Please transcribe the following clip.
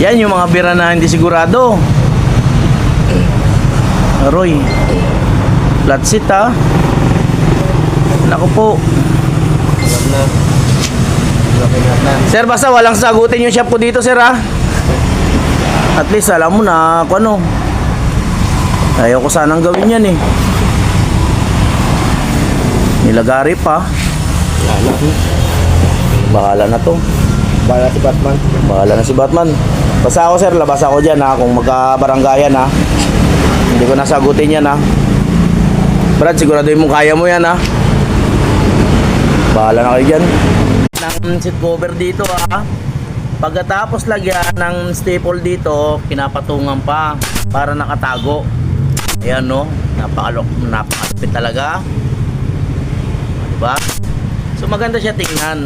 Yan yung mga bira na hindi sigurado. Aroy. Flat seat ha. Naku po. Alam na. Laki na plan. Sir, basta walang sagutin yung shop ko dito, sir ha. At least alam mo na kung ano. Ayaw ko sanang gawin yan eh. Nilagari pa. Wala na. Bahala na to. Bala si Batman. Bahala na si Batman. Basta ako, sir, labas ako dyan ha. Kung magkabaranggayan ha. Hindi ko nasagutin yan ha. Brad, siguraduhin mo kaya mo yan ha. Bahala na kayo dyan. Ng seat cover dito ha. Pagkatapos lagyan ng staple dito, pinapatungan pa para nakatago. Ayan no, napakasipit talaga. Diba? So maganda siya tingnan.